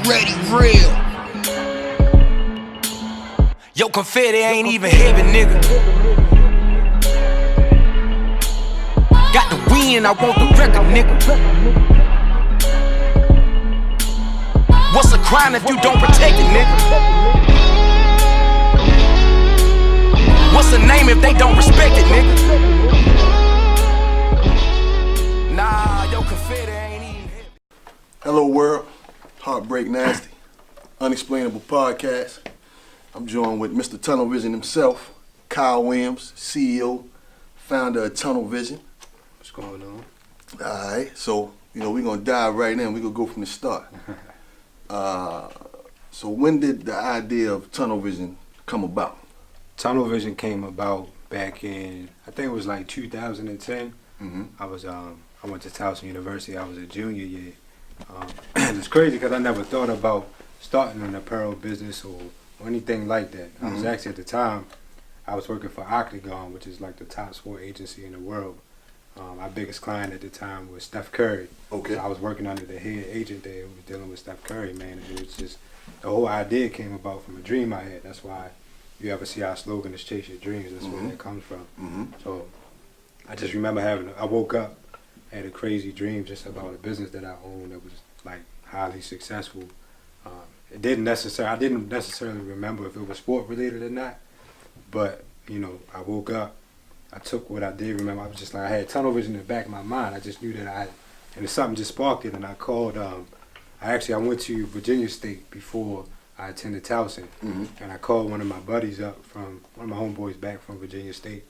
Ready, real. Yo, confetti ain't even heavy, nigga. Got the wind, I want the record, nigga. What's a crime if you don't protect it, nigga? What's a name if they don't respect it, nigga? Nah, yo, confetti ain't even heavy. Hello world, Heartbreak Nasty, Unexplainable podcast. I'm joined with Mr. Tunnel Vision himself, Kyle Williams, CEO, founder of Tunnel Vision. What's going on? Alright, so we're gonna dive right in. We're gonna go from the start. So when did the idea of Tunnel Vision come about? Tunnel Vision came about back in, I think it was like 2010. Mm-hmm. I went to Towson University. I was a junior year. It's crazy because I never thought about starting an apparel business or anything like that. I was actually, at the time, I was working for Octagon, which is like the top sport agency in the world. Our biggest client at the time was Steph Curry. Okay. So I was working under the head agent there who was dealing with Steph Curry, man. It was just, the whole idea came about from a dream I had. That's why you ever see our slogan is chase your dreams. That's where that comes from. Mm-hmm. So I just remember I woke up, had a crazy dream just about a business that I owned that was like highly successful. I didn't necessarily remember if it was sport related or not, but I woke up, I took what I did remember. I was just like, I had tunnel vision in the back of my mind. I just knew that and something just sparked it, and I called. I went to Virginia State before I attended Towson, and I called one of my buddies up from one of my homeboys back from Virginia State,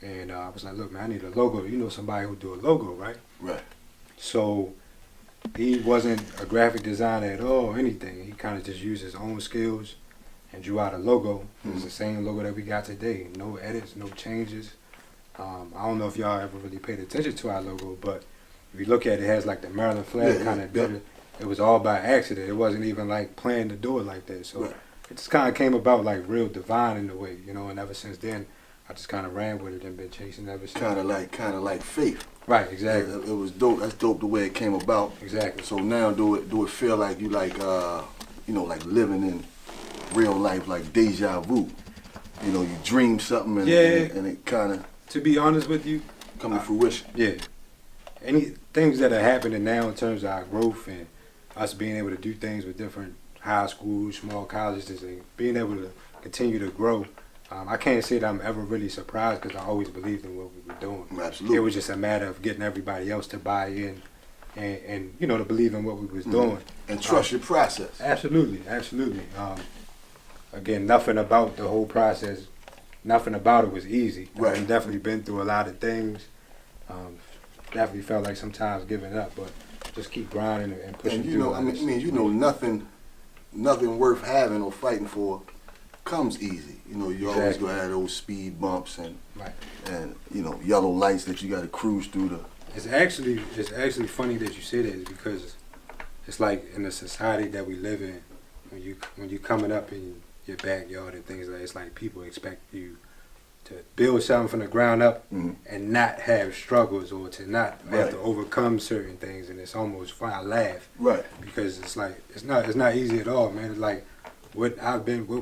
and I was like, look, man, I need a logo. You know somebody who do a logo, right? Right. So he wasn't a graphic designer at all or anything. He kind of just used his own skills and drew out a logo. It was the same logo that we got today. No edits, no changes. I don't know if y'all ever really paid attention to our logo, but if you look at it, it has like the Maryland flag kind of built it. It was all by accident. It wasn't even like planned to do it like that. So it just kind of came about like real divine in a way, and ever since then, I just kind of ran with it and been chasing ever since. Kind of like faith. Right, exactly. It was dope. That's dope the way it came about. Exactly. So now do it feel like you like living in real life, like deja vu. You dream something and it kind of, to be honest with you, come to fruition. Yeah. Any things that are happening now in terms of our growth and us being able to do things with different high schools, small colleges, and being able to continue to grow. I can't say that I'm ever really surprised because I always believed in what we were doing. Absolutely. It was just a matter of getting everybody else to buy in and to believe in what we was doing. And trust your process. Absolutely. Again, nothing about the whole process, nothing about it was easy. Right. I've definitely been through a lot of things. Definitely felt like sometimes giving up, but just keep grinding and pushing through. Nothing worth having or fighting for comes easy. You always gonna have those speed bumps and yellow lights that you got to cruise through. It's actually funny that you say that because it's like in the society that we live in, when you coming up in your backyard and things like that, it's like people expect you to build something from the ground up and not have struggles or to not have to overcome certain things, and it's almost fun. I laugh because it's like it's not easy at all, man. It's like what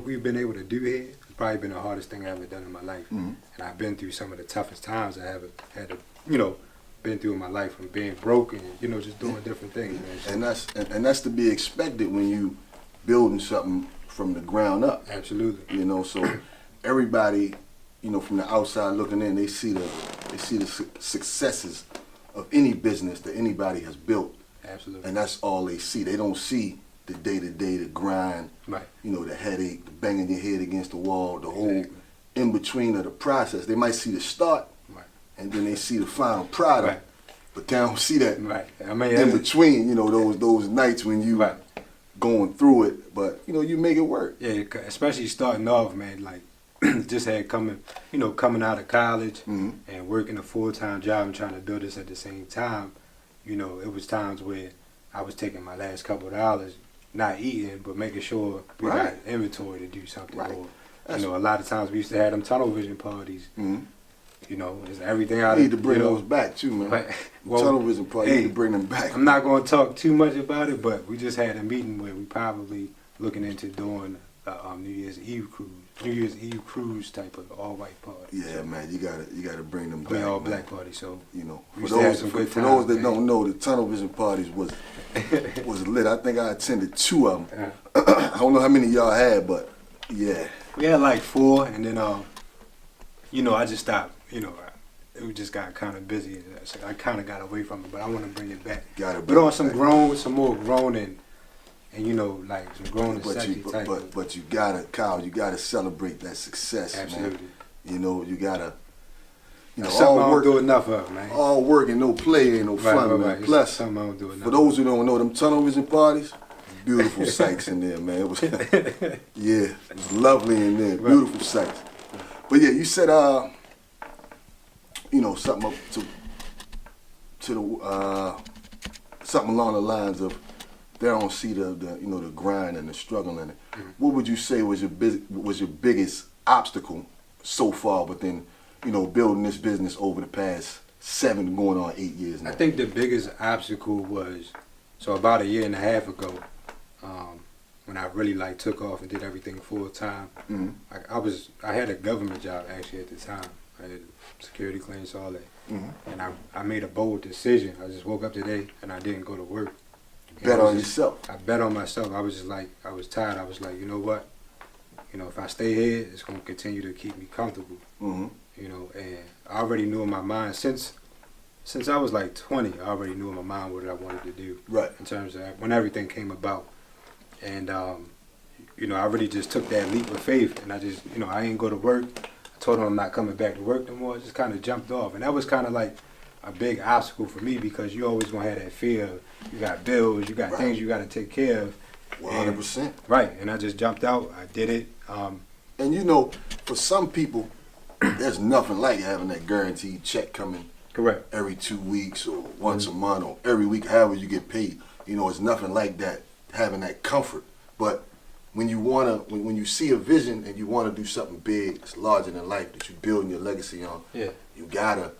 we've been able to do here has probably been the hardest thing I've ever done in my life, and I've been through some of the toughest times I ever had to been through in my life, from being broke and just doing different things, man. And that's to be expected when you building something from the ground up. Absolutely. So everybody, from the outside looking in, they see the successes of any business that anybody has built. Absolutely. And that's all they see. They don't see the day-to-day, the grind, the headache, the banging your head against the wall, the whole in-between of the process. They might see the start, and then they see the final product, but they don't see that in between, those nights when you going through it, but you make it work. Yeah, especially starting off, man, like just had coming out of college and working a full-time job and trying to build this at the same time. It was times where I was taking my last couple of dollars, not eating, but making sure we got inventory to do something. Or, a lot of times we used to have them tunnel vision parties. You know, it's everything out of. You need to bring those back too, man. But, well, tunnel vision part, you need to bring them back. I'm not going to talk too much about it, but we just had a meeting where we probably looking into doing New Year's Eve cruise type of all white party. Yeah, so, man, you gotta bring them back. We all black party, so you know. For those that don't know, the tunnel vision parties was lit. I think I attended 2 of them. I don't know how many y'all had, but yeah. We had like 4, and then you know, I just stopped. You know, it just got kind of busy. So I kind of got away from it, but I want to bring it back. But on some more grown and you know, like some grown and sexy type. But you gotta, Kyle, you gotta celebrate that success, absolutely. Man. You know, you gotta. You know, that's all work. I don't do enough of, man. All work and no play ain't no fun, man. Right. Plus, something I don't do enough. For those who don't know, them tunnel vision parties, beautiful sights in there, man. It was, yeah, it was lovely in there, beautiful sights. But yeah, you said, you know, something up to the something along the lines of they don't see the you know the grind and the struggle in it. Mm-hmm. What would you say was your biggest obstacle so far within, you know, building this business over the past 7 going on 8 years now? I think the biggest obstacle was, so about 1.5 years ago, when I really like took off and did everything full time. Mm-hmm. I had a government job actually at the time. I had security clearance, all that. Mm-hmm. And I made a bold decision. I just woke up today and I didn't go to work. Bet on yourself. I bet on myself. I was just like, I was tired. I was like, you know what? You know, if I stay here, it's going to continue to keep me comfortable. Mm-hmm. You know, and I already knew in my mind, since I was like 20, I already knew in my mind what I wanted to do. Right. In terms of when everything came about. And, you know, I really just took that leap of faith. And I just, you know, I ain't go to work. I told them I'm not coming back to work no more. I just kind of jumped off. And that was kind of like a big obstacle for me because you always going to have that fear of you got bills, you got things you got to take care of. 100%. Right, and I just jumped out. I did it. And you know, for some people, there's nothing like having that guaranteed check coming. Correct. Every 2 weeks or once a month or every week, however you get paid. You know, it's nothing like that, having that comfort. But when you when you see a vision and you wanna do something big, it's larger than life that you're building your legacy on. Yeah. You gotta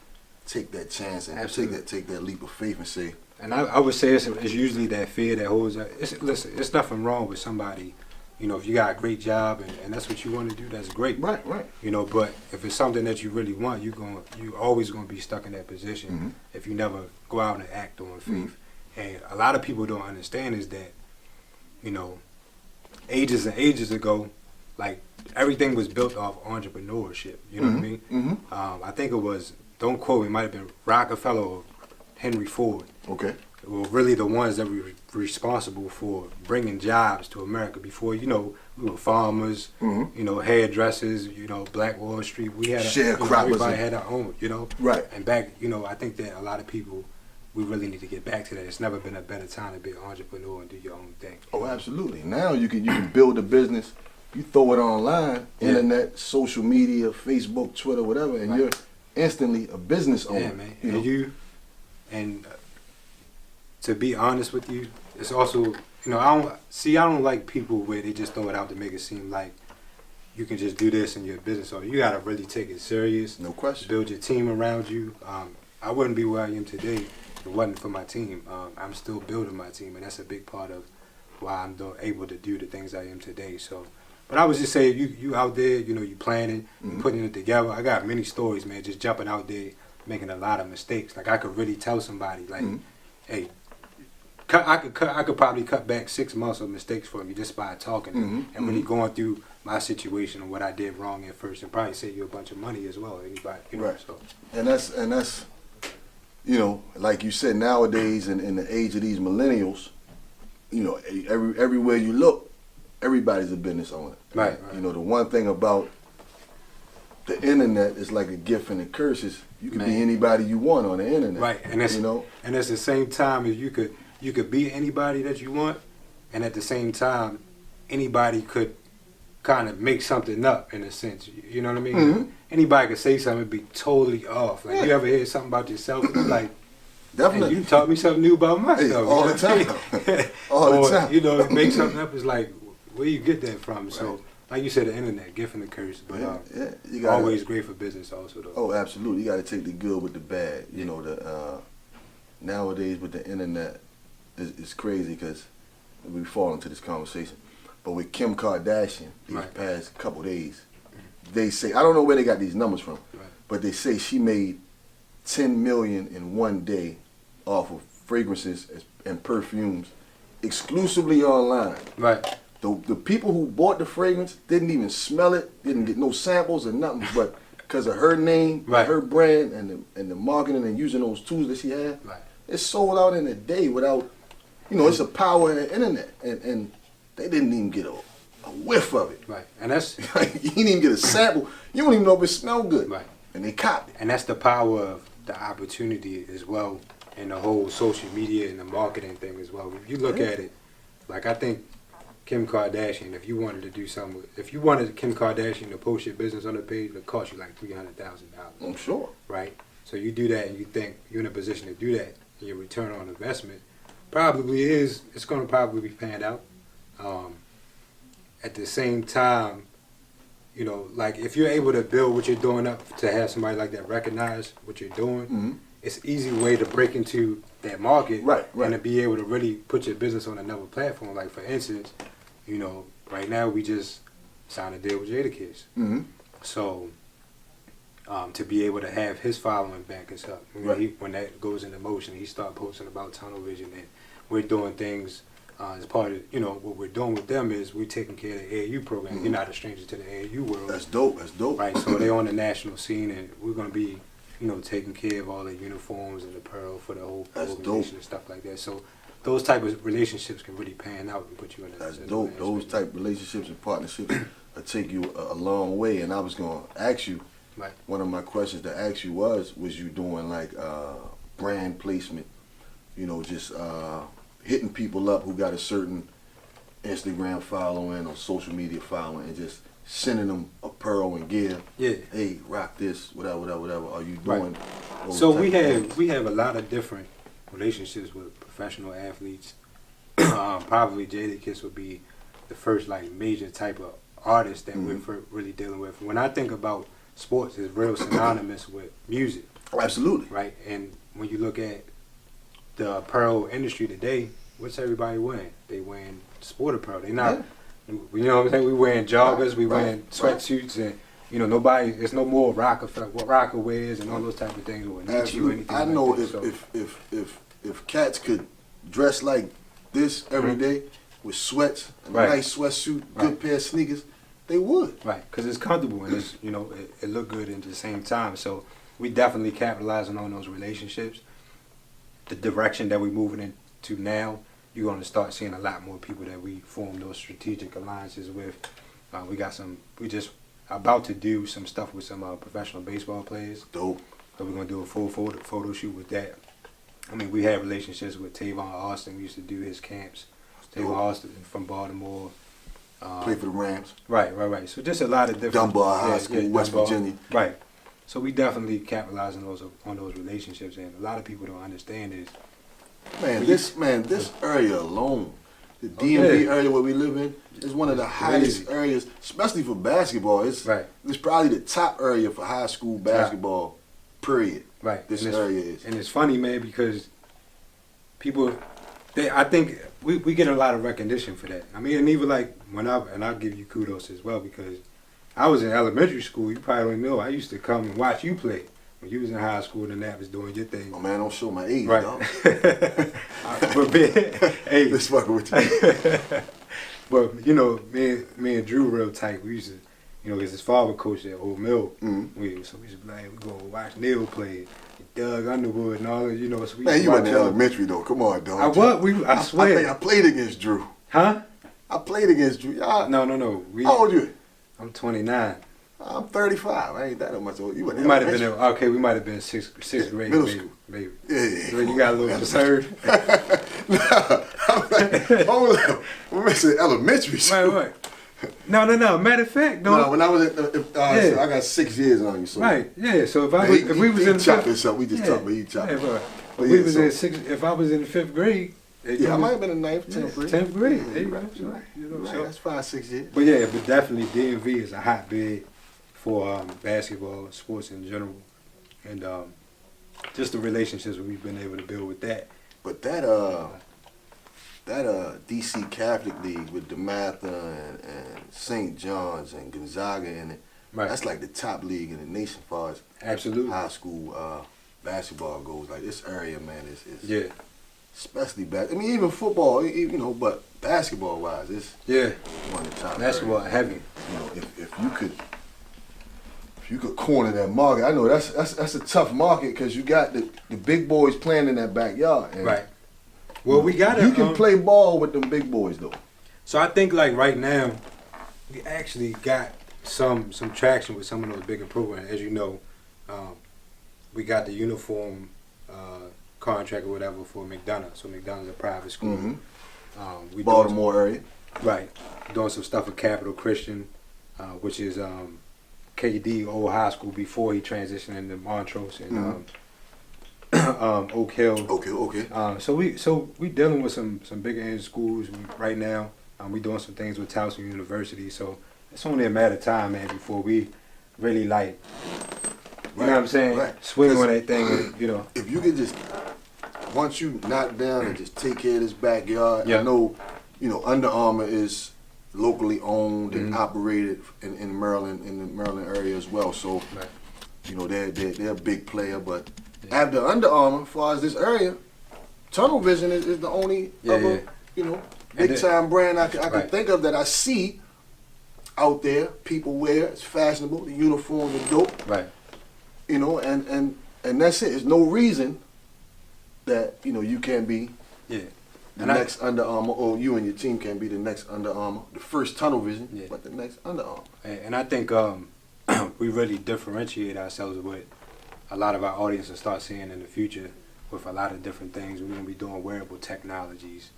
take that chance and take that leap of faith and say. And I would say it's usually that fear that holds up. Listen, it's nothing wrong with somebody, you know, if you got a great job and that's what you want to do, that's great. Right. You know, but if it's something that you really want, you always gonna be stuck in that position if you never go out and act on faith. And a lot of people don't understand is that, you know, ages and ages ago, like everything was built off entrepreneurship. You know what I mean? I think it was, don't quote me, it might have been Rockefeller or Henry Ford. Okay. Were really the ones that were responsible for bringing jobs to America. Before, you know, we were farmers, you know, hairdressers, you know, Black Wall Street. We had everybody had our own, you know. Right. And back, you know, I think that a lot of people, we really need to get back to that. It's never been a better time to be an entrepreneur and do your own thing. Oh, absolutely. Now you can build a business. You throw it online, internet, social media, Facebook, Twitter, whatever, and you're instantly a business owner. Yeah, man. And to be honest with you, it's also, you know, I don't like people where they just throw it out to make it seem like you can just do this in your business. So you gotta really take it serious. No question. Build your team around you. I wouldn't be where I am today if it wasn't for my team. I'm still building my team, and that's a big part of why I'm able to do the things I am today. So, but I was just saying, you out there, you know, you planning, you putting it together. I got many stories, man, just jumping out there, making a lot of mistakes. Like I could really tell somebody, like, hey, I could probably cut back 6 months of mistakes for you just by talking and really going through my situation and what I did wrong at first, and probably save you a bunch of money as well. Anybody, you know. Right. So. And that's, you know, like you said, nowadays in the age of these millennials, you know, everywhere you look, everybody's a business owner. Right. You know, the one thing about the internet is like a gift and a curse is you can be anybody you want on the internet. Right. And that's, you know, and at the same time as you could be anybody that you want, and at the same time, anybody could kind of make something up in a sense. You know what I mean? Anybody could say something and be totally off. Like you ever hear something about yourself? And like, definitely. You taught me something new about myself. Hey, all the time. You know, make something up is like, where you get that from? Right. So like you said, the internet, gift and the curse, but you gotta, always great for business also though. Oh, absolutely. You got to take the good with the bad. You know, nowadays with the internet, it's crazy because we fall into this conversation. But with Kim Kardashian, these past couple days, they say, I don't know where they got these numbers from, but they say she made $10 million in one day off of fragrances and perfumes exclusively online. Right. The people who bought the fragrance didn't even smell it, didn't get no samples or nothing, but because of her name, her brand, and the marketing and using those tools that she had, it sold out in a day without, it's a power in the internet, and they didn't even get a whiff of it. Right, and that's you didn't even get a sample. You don't even know if it smelled good. Right, and they copied it. And that's the power of the opportunity as well, and the whole social media and the marketing thing as well. If you look at it, like I think Kim Kardashian, if you wanted to do something, if you wanted Kim Kardashian to post your business on the page, it would cost you like $300,000. I'm sure. Right? So you do that and you think you're in a position to do that, and your return on investment it's going to probably be panned out. At the same time, like if you're able to build what you're doing up to have somebody like that recognize what you're doing, it's an easy way to break into that market and to be able to really put your business on another platform. Like for instance, right now we just signed a deal with Jadakiss. So to be able to have his following back us up, when that goes into motion, he start posting about tunnel vision, and we're doing things as part of what we're doing with them is we're taking care of the AAU program. You're not a stranger to the AAU world. That's dope. That's dope. Right. So they're on the national scene, and we're gonna be taking care of all the uniforms and apparel for the whole organization and stuff like that. So those type of relationships can really pan out and put you in a That's dope. Those type of relationships and partnerships will take you a long way. And I was gonna ask you, one of my questions to ask you was you doing like brand placement, just hitting people up who got a certain Instagram following or social media following and just sending them apparel and gear. Yeah. Hey, rock this, whatever. Are you doing? So we have a lot of different relationships with professional athletes. Probably Jadakiss would be the first like major type of artist that we're really dealing with. When I think about sports, it's real synonymous with music. Oh, absolutely. Right, and when you look at the apparel industry today, what's everybody wearing? They wearing sport apparel. They not, you know what I'm saying? We wearing joggers, we wearing sweatsuits, and nobody. There's no more rocker wears and all those type of things. Or anything I know like if cats could dress like this every day with sweats, a nice sweatsuit, good pair of sneakers, they would. Right, because it's comfortable and it's it look good at the same time. So we definitely capitalizing on those relationships. The direction that we're moving into now, you're going to start seeing a lot more people that we form those strategic alliances with. We just about to do some stuff with some professional baseball players. Dope. So we're going to do a full photo shoot with that. I mean, we have relationships with Tavon Austin. We used to do his camps. Tavon Austin from Baltimore. Play for the Rams. Right. So just a lot of different. Dunbar High School, West Virginia. Right. So we definitely capitalizing on those relationships, and a lot of people don't understand is. This area alone, the DMV area where we live in, is one of the highest areas, especially for basketball. It's probably the top area for high school basketball. Period. Right. This area is. And it's funny, man, because people, I think we get a lot of recognition for that. I mean, and even like I'll give you kudos as well, because I was in elementary school. You probably don't know. I used to come and watch you play when you was in high school and that was doing your thing. Oh man, don't show my age, right? Dog. But hey, this fucking with you. But me and Drew real tight. We used to, because his father coached at Old Mill. So we used to be like, we go watch Neil play, Doug Underwood and all that. So we man, you went to elementary though. Come on, dog. I swear. I think I played against Drew. Huh? I played against Drew. No. How old you? I'm 29. I'm 35. I ain't that much old. You we might have been sixth grade. Middle school. Maybe. Yeah. So you got a little concerned. Hold up. We're missing elementary school. Right. No. Matter of fact, no. When I was at, so I got 6 years on you. So. Right. Yeah. So if we was in chopped this up, we just talked about he chopped. If I was in the 5th grade, Yeah, I might have been in ninth, 10th grade. 10th grade. Yeah, There you go. right. You know, Right. so. That's 5-6 years. But yeah, but definitely DMV is a hotbed for basketball, sports in general, and just the relationships we've been able to build with that. But that DC Catholic League with DeMatha and St. John's and Gonzaga in it, Right. that's like the top league in the nation as far as Absolutely. high school basketball goes. Like this area, man, is Yeah. especially I mean, even football, you know, but basketball wise, it's Yeah. one of the top. Basketball areas. heavy. You know, if you could corner that market, I know that's a tough market because you got the big boys playing in that backyard. And Right. Well, we got you can play ball with them big boys though. So I think like right now, we actually got some traction with some of those bigger programs. As you know, we got the uniform contract or whatever for McDonough. So McDonough's a private school. Mm-hmm. Baltimore area. Right. Doing some stuff with Capital Christian, which is KD old high school before he transitioned into Montrose and Oak Hill. Okay. So we dealing with some bigger end schools right now. We doing some things with Towson University. So it's only a matter of time, man, before we really like, you know what I'm saying, swing on that thing. And, you know, if you could just once you knock down and just take care of this backyard. Yeah. I know, you know, Under Armour is locally owned and operated in Maryland, in the Maryland area as well. So, you know, they're a big player. But after Under Armour, as far as this area, Tunnel Vision is the only other, you know, big time brand I can think of that I see out there. People wear, it's fashionable. The uniforms are dope. Right. You know, and that's it. There's no reason that, you know, you can't be the next Under Armour, or you and your team can't be the next Under Armour, the first Tunnel Vision, but the next Under Armour. And I think we really differentiate ourselves with a lot of our audience and start seeing in the future with a lot of different things. We're going to be doing wearable technologies,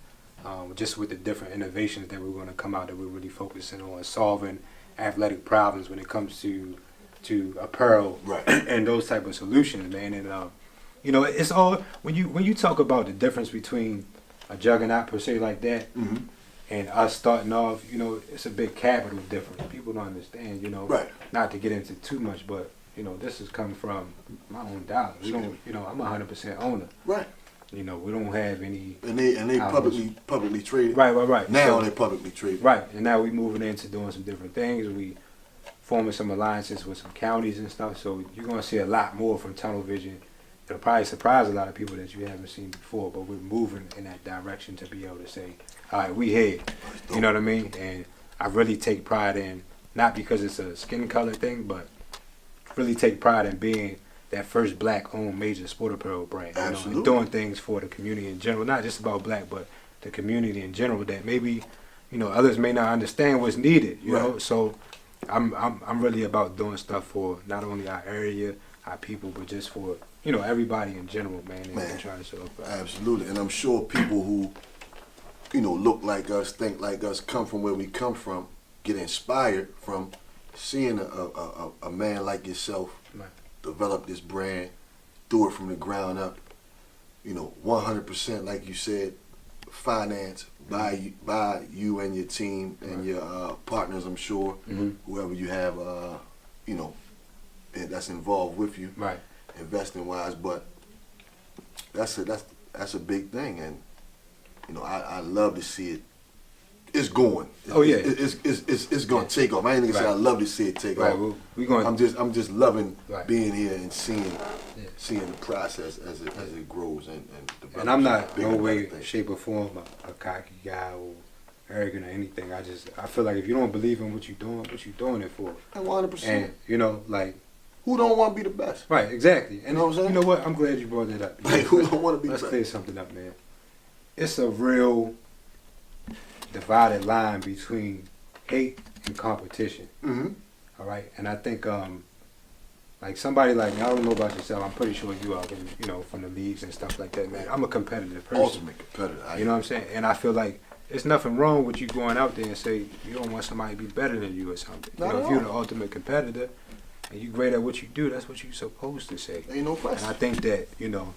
just with the different innovations that we're going to come out, that we're really focusing on solving athletic problems when it comes to apparel and those type of solutions, man. And you know, it's all when you talk about the difference between a juggernaut per se like that and us starting off, you know, it's a big capital difference. People don't understand, you know, not to get into too much, but you know, this has come from my own dollars. We don't, you know, I'm 100% owner. Right. You know, we don't have any. And they publicly traded. Right. Now they're publicly traded. Right, and now we moving into doing some different things. We forming some alliances with some counties and stuff. So you're gonna see a lot more from Tunnel Vision. It'll probably surprise a lot of people that you haven't seen before, but we're moving in that direction to be able to say, all right, we here. You know what I mean? And I really take pride in, not because it's a skin color thing, but really take pride in being that first black-owned major sport apparel brand. You know, and doing things for the community in general, not just about black, but the community in general that maybe, you know, others may not understand what's needed. You know, so I'm really about doing stuff for not only our area, our people, but just for, you know, everybody in general, man. And trying to show up. Absolutely, and I'm sure people who, you know, look like us, think like us, come from where we come from, get inspired from seeing a man like yourself develop this brand, do it from the ground up. You know, 100%, like you said, finance by you and your team and your partners. I'm sure whoever you have, you know, that's involved with you, investing wise. But that's a big thing, and you know, I love to see it. It's going. It's going to take off. I ain't gonna say I love to see it take off. Well, I'm just loving being here and seeing the process as it grows and and I'm not no way, shape or form a cocky guy or arrogant or anything. I feel like if you don't believe in what you're doing it for. 100%. And you know, like, who don't want to be the best? Right, exactly. And you know what I'm saying? You know what? I'm glad you brought that up. Like, who don't want to be the best? Let's clear something up, man. It's a real divided line between hate and competition. All right, and I think like somebody like me, I don't know about yourself. I'm pretty sure you are, you know, from the leagues and stuff like that, man. I'm a competitive person. Ultimate competitor. You know what I'm saying? And I feel like there's nothing wrong with you going out there and say you don't want somebody to be better than you or something. You know, if you're the ultimate competitor and you're great at what you do, that's what you're supposed to say. Ain't no question. And I think that, you know,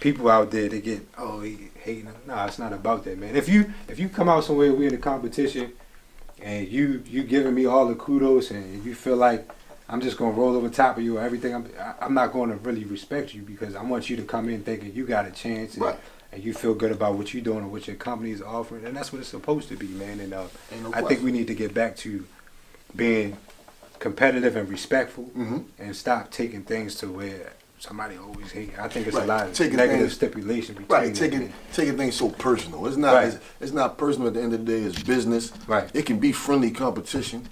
people out there, they get, oh, he hating. Nah, it's not about that, man. If you come out somewhere, we in a competition, and you giving me all the kudos, and you feel like I'm just gonna roll over top of you or everything, I'm not gonna really respect you, because I want you to come in thinking you got a chance, and you feel good about what you're doing or what your company is offering, and that's what it's supposed to be, man. And I think we need to get back to being competitive and respectful, and stop taking things to where somebody always hate. I think it's a lot of negative stipulation between taking things so personal. It's not it's not personal at the end of the day. It's business. It can be friendly competition.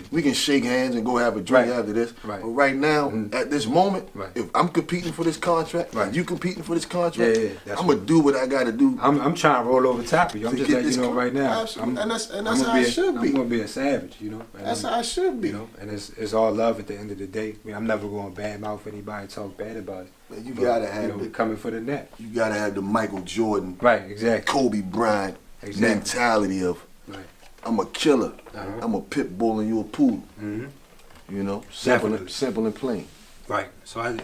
We can shake hands and go have a drink after this. But right now, at this moment, if I'm competing for this contract, and you competing for this contract, I'm gonna do what I gotta do. I'm trying to roll over top of you. I'm just letting you know right now. And that's how it should be. I'm gonna be a savage, you know. That's how it should be. You know, and it's all love at the end of the day. I mean, I'm never going to badmouth anybody, talk bad about it. Man, you gotta have coming for the net. You gotta have the Michael Jordan, exactly, Kobe Bryant mentality of I'm a killer, I'm a pit bull and you a poodle. You know, simple and plain. Right. So I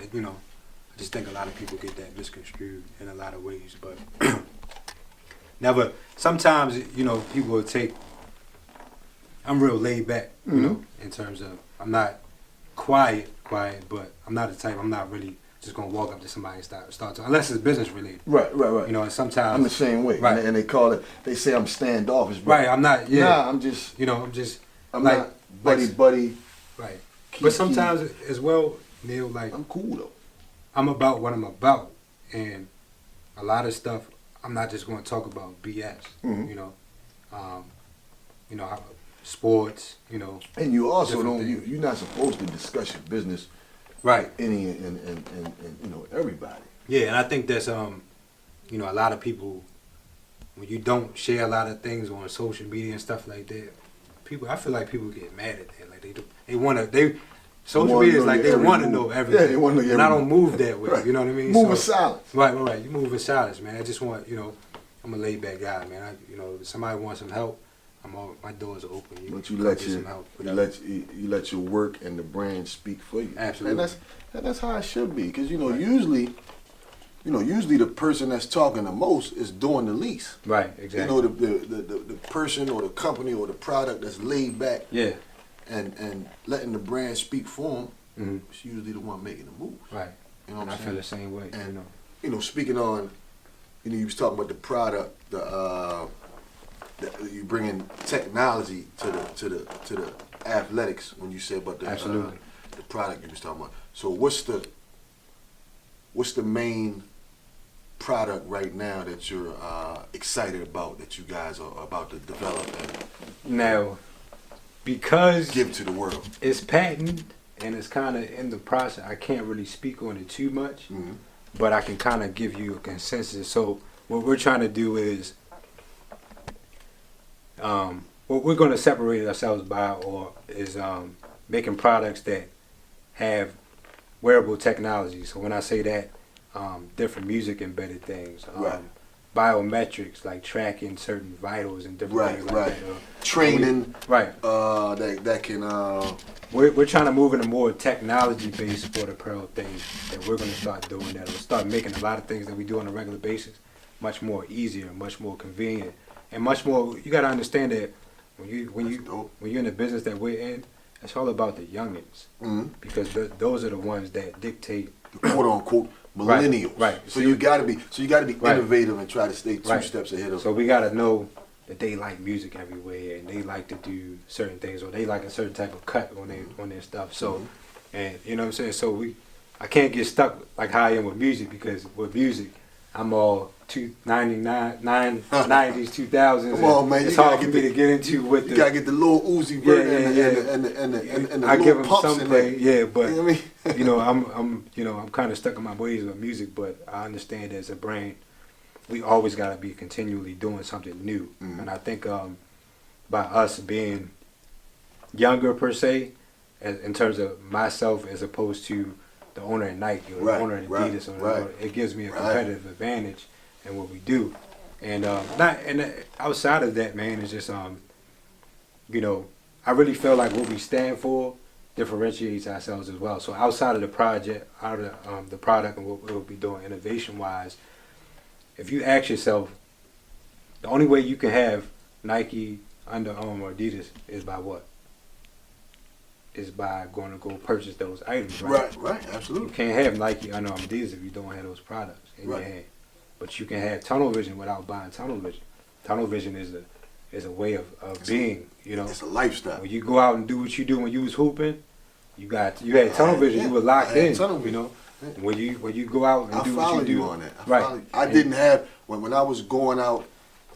just think a lot of people get that misconstrued in a lot of ways, but never. Sometimes people will take. I'm real laid back, you know, in terms of I'm not quiet, but I'm not the type. I'm not really just gonna walk up to somebody and start talking, unless it's business related. Right. You know, and sometimes I'm the same way. And they call it. They say I'm standoffish. Right. I'm not. Yeah. Nah. I'm just. I'm like, not buddy. Right. But sometimes as well, Neil, like I'm cool though. I'm about what I'm about, and a lot of stuff I'm not just going to talk about BS. Sports. And you also don't. You're not supposed to discuss your business. Right. Any and everybody. Yeah, and I think that's a lot of people, when you don't share a lot of things on social media and stuff like that, I feel like people get mad at that. Like social media is like they want to know everything. Yeah, they want to know everything. And I don't move that way. You know what I mean? Move in silence. Right. You move in silence, man. I just want, I'm a laid back guy, man. If somebody wants some help, my doors are open. But you let your work and the brand speak for you. Absolutely. And that's how it should be. Because usually the person that's talking the most is doing the least. Right. Exactly. The person or the company or the product that's laid back. Yeah. And letting the brand speak for them. It's usually the one making the moves. Right. You know what I'm saying? I feel the same way. And speaking on, you was talking about the product, you bringing technology to the athletics when you said about the product you was talking about. So what's the main product right now that you're excited about, that you guys are about to develop and now, because give to the world? It's patented and it's kind of in the process. I can't really speak on it too much, but I can kind of give you a consensus. So what we're trying to do is what we're going to separate ourselves by is making products that have wearable technology. So when I say that, different music embedded things, biometrics like tracking certain vitals and different things like that. Training. That can. We're trying to move into more technology based sport apparel things that we're going to start doing. That will start making a lot of things that we do on a regular basis much more easier, much more convenient, and much more. You got to understand that when you're in the business that we're in, it's all about the youngins, because those are the ones that dictate the quote unquote millennials. Right. So you gotta be innovative and try to stay two steps ahead of them. So we gotta know that they like music everywhere and they like to do certain things, or they like a certain type of cut on their stuff. So and you know what I'm saying? So I can't get stuck like how I am with music, because with music I'm all 90s, 2000s. Come on, man. It's hard for me to get into with you gotta get the little Uzi version and the I give little them pumps some in there. but you know what I mean? I'm kind of stuck in my ways with music, but I understand as a brand, we always gotta be continually doing something new. And I think by us being younger per se, in terms of myself as opposed to the owner at Nike or the owner at Adidas, it gives me a competitive advantage in what we do. And outside of that, man, it's just I really feel like what we stand for differentiates ourselves as well. So outside of the project, out of the product and what we'll be doing innovation wise, if you ask yourself, the only way you can have Nike, Under Armour, or Adidas is by what? Is by going to go purchase those items, right? Right, absolutely. You can't have Nike, Under Armour, Adidas if you don't have those products in your hand. But you can have tunnel vision without buying tunnel vision. Tunnel vision is a way of being, you know. It's a lifestyle. When you go out and do what you do when you was hooping, you had tunnel vision. You were locked in, you know. When you go out and do what you do, on that. I didn't have when I was going out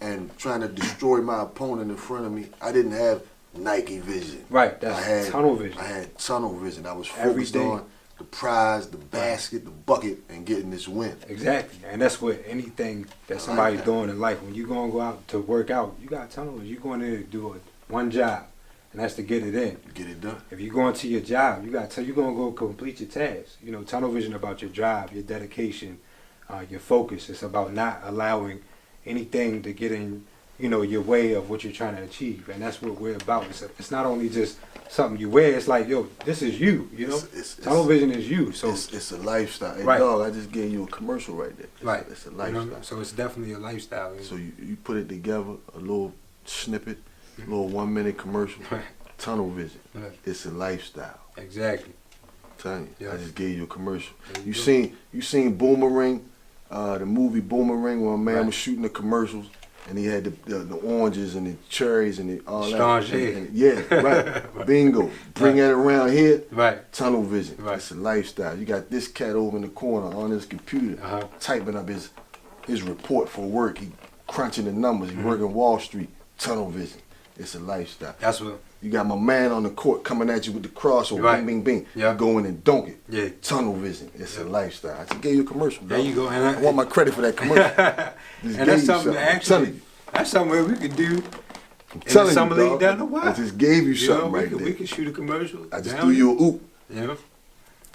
and trying to destroy my opponent in front of me. I didn't have Nike vision. Right, that's tunnel vision. I had tunnel vision. I was focused on the prize, the basket, the bucket, and getting this win. Exactly, and that's what anything that somebody's doing in life. When you gonna go out to work out, you got tunnel vision. You going in to do one job, and that's to get it in. Get it done. If you're going to your job, you're gonna go complete your task. You know, tunnel vision about your drive, your dedication, your focus. It's about not allowing anything to get in, you know, your way of what you're trying to achieve, and that's what we're about. It's not only just something you wear. It's like, yo, this is you. You know, tunnel vision is you. So it's a lifestyle. Hey, right. Dog, I just gave you a commercial right there. Right. It's a lifestyle. You know, so it's definitely a lifestyle. You know? So you put it together, a little snippet, a little 1 minute commercial. Right. Tunnel vision. Right. It's a lifestyle. Exactly. I'm telling you, Yeah. I just gave you a commercial. You seen Boomerang, the movie Boomerang, where a man was shooting the commercials. And he had the oranges and the cherries and all that. Yeah, right. Bingo. Bring that around here. Right. Tunnel vision. Right. It's a lifestyle. You got this cat over in the corner on his computer typing up his report for work. He crunching the numbers. He working Wall Street. Tunnel vision. It's a lifestyle. That's what. You got my man on the court coming at you with the cross or bing, bing, bing. Yeah. You go in and dunk it. Yeah. Tunnel vision. It's a lifestyle. I just gave you a commercial. There you go. And I want my credit for that commercial. And that's something actually. That's something where we could do in the summer league down the wild. I just gave you something right there. We could shoot a commercial. I just threw you a oop. Yeah.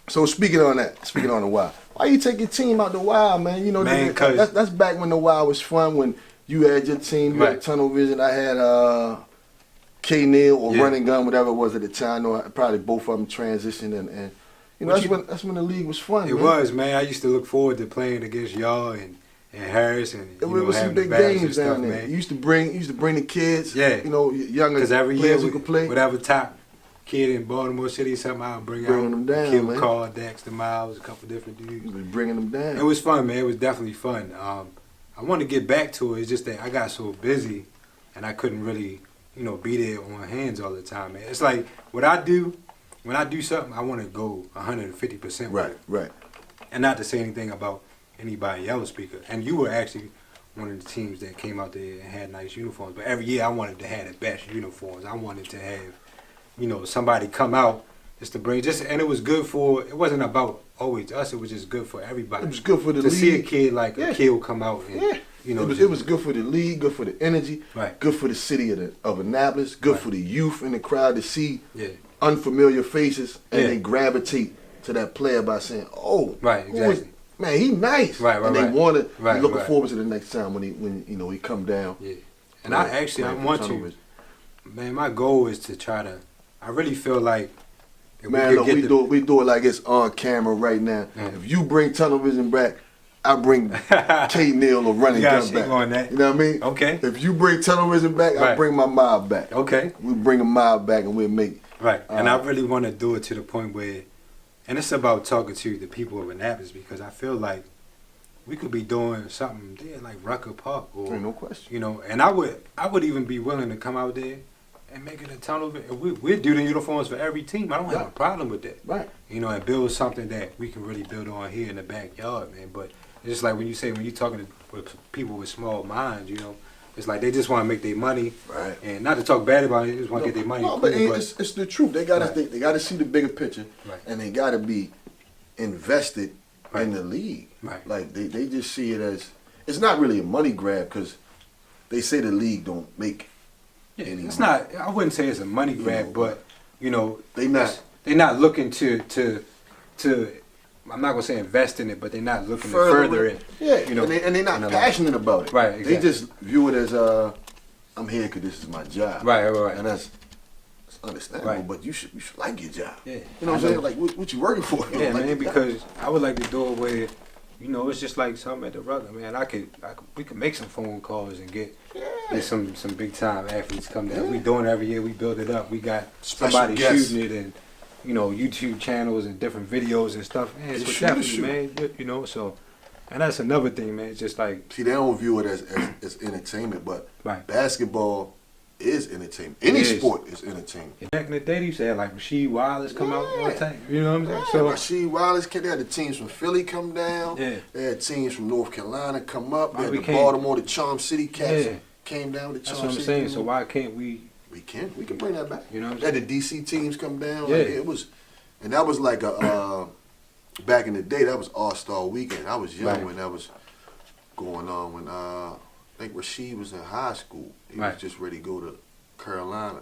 So speaking on the wild, why you take your team out the wild, man? You know, man, that's back when the wild was fun. When you had your team, you had Tunnel Vision. I had K Neal or Running Gun, whatever it was at the time. No, probably both of them transitioned, and you know that's when the league was fun. It was, man. I used to look forward to playing against y'all and Harris and it was some big games down there. You used to bring the kids, you know, younger players who could play. Whatever top kid in Baltimore City, somehow bring them down, Kim man. Carl, Dexter Miles, a couple different dudes. Bringing them down. It was fun, man. It was definitely fun. I want to get back to it. It's just that I got so busy and I couldn't really, you know, be there on hands all the time, man. It's like what I do, when I do something, I want to go 150% with it. Right. And not to say anything about anybody else speaker. And you were actually one of the teams that came out there and had nice uniforms. But every year I wanted to have the best uniforms. I wanted to have, you know, somebody come out just to bring and it was good for, it wasn't about always us, it was just good for everybody. It was good for the league. To see a kid like a kid come out and you know, it was good for the league, good for the energy, right. Good for the city of Annapolis, good for the youth in the crowd to see unfamiliar faces and they gravitate to that player by saying, "Oh, right, exactly. Man, he nice." Right, and they want to be looking right. forward to the next time when you know he come down. Yeah, and I want to. Man, my goal is to try to. I really feel like. Man, look, we do it like it's on camera right now. If you bring Tunnel Vision back, I bring K Neal or Running Gun back. On that. You know what I mean? Okay. If you bring Tunnel Vision back, I bring my mob back. Okay. We bring a mob back and we'll make. Right, and I really want to do it to the point where. And it's about talking to the people of Annapolis because I feel like we could be doing something there like Rucker Park or no question. You know, and I would even be willing to come out there and make it a tunnel. We'd do the uniforms for every team. I don't have a problem with that. Right. You know, and build something that we can really build on here in the backyard, man. But it's just like when you're talking with people with small minds, you know, it's like they just want to make their money, right? And not to talk bad about it, they just want to get their money. No, but it's the truth. They gotta they gotta see the bigger picture, and they gotta be invested in the league. Right. Like they just see it as it's not really a money grab because they say the league don't make. Any it's money. not. I wouldn't say it's a money grab, but you know they're not looking to. I'm not gonna say invest in it, but they're not looking to further it. Yeah, you know, and they're not passionate about it. Right, exactly. They just view it as I'm here because this is my job. Right. And that's It's understandable, Right. but you should like your job. Yeah. You know what I'm saying? Like, what you working for? Yeah, like, man, because I would like to do it where, you know, it's just like something at the Rutgers, man. We could make some phone calls and get some big time athletes come down. We doing it every year. We build it up. We got somebody shooting it and, you know, YouTube channels and different videos and stuff. Man, it's definitely, man. You know, so, and that's another thing, man. It's just like, see, they don't view it as entertainment, but right. Basketball is entertainment. Any sport is entertainment. Back in the day, they used to have like Rasheed Wallace come out all the time. You know what I'm saying? So Rasheed Wallace, they had the teams from Philly come down. Yeah. They had teams from North Carolina come up. They had the can't- Baltimore, the Charm City Cats Yeah. came down. The That's Charm what I'm City saying. team. So why can't we? We can bring that back. You know what I'm They had saying? the DC teams come down. Yeah. Like, it was, and that was like a back in the day. That was All-Star Weekend. I was young Right. when that was going on. When I think Rasheed was in high school. He Right. was just ready to go to Carolina.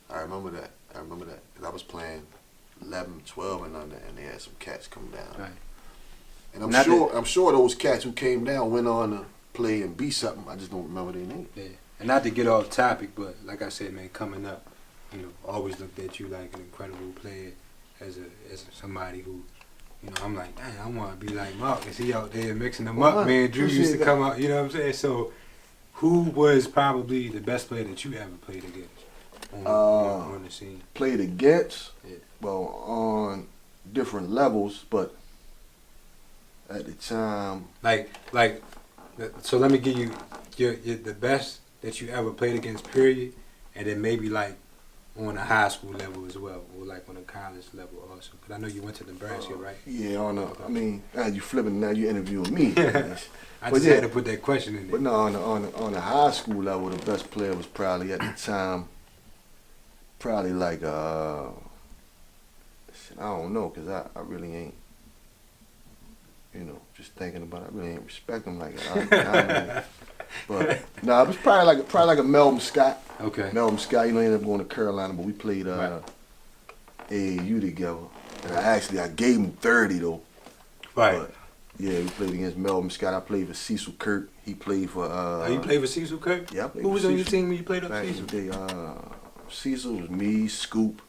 I remember that. And I was playing 11, 12 and under, and they had some cats come down. Right. And I'm sure those cats who came down went on to play and be something. I just don't remember their name. Yeah. And not to get off topic, but like I said, man, coming up, you know, always looked at you like an incredible player, as somebody who, you know, I'm like, dang, I want to be like Mark. Is he out there mixing them up, man? Drew used to come out, you know what I'm saying? So, who was probably the best player that you ever played against on the scene? Played against, Yeah. well, on different levels, but at the time, So let me give you your the best that you ever played against, period, and then maybe like on a high school level as well, or like on a college level also. Because I know you went to Nebraska, right? yeah, I mean, now you flipping, now you interviewing me. I just had to put that question in there. But no, on the high school level, the best player was probably at the time, probably like I don't know, cause I really ain't, you know, just thinking about it, I really ain't respect him like that. But no, it was probably like a Melvin Scott. Okay. Melvin Scott, you know, he ended up going to Carolina, but we played AAU together. And I gave him 30 though. Right. But, yeah, we played against Melvin Scott. I played for Cecil Kirk. He played for you played for Cecil Kirk? Yeah, I played Who for was on your Cecil. team when you played up Back Cecil? in the day, Cecil was me, Scoop,